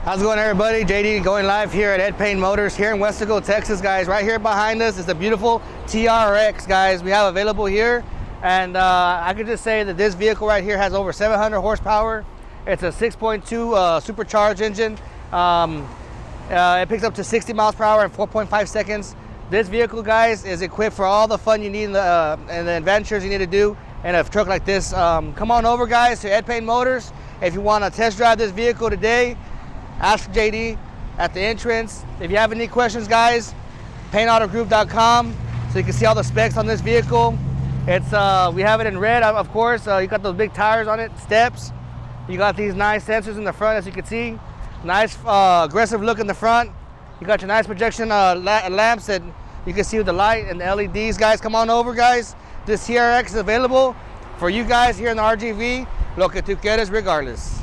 How's it going, everybody? JD going live here at Payne Motors here in Weslaco, Texas, guys. Right here behind us is the beautiful TRX, guys. We have available here, and I could just say that this vehicle right here has over 700 horsepower. It's a 6.2 supercharged engine. It picks up to 60 miles per hour in 4.5 seconds. This vehicle, guys, is equipped for all the fun you need and the adventures you need to do in a truck like this. Come on over, guys, to Payne Motors. If you want to test drive this vehicle today, ask for JD at the entrance. If you have any questions, guys, PayneAutoGroup.com, so you can see all the specs on this vehicle. It's we have it in red, of course. You got those big tires on it, steps. You got these nice sensors in the front, as you can see. Nice aggressive look in the front. You got your nice projection lamps that you can see with the light and the LEDs, guys. Come on over, guys. This TRX is available for you guys here in the RGV. Lo que tú quieres, regardless.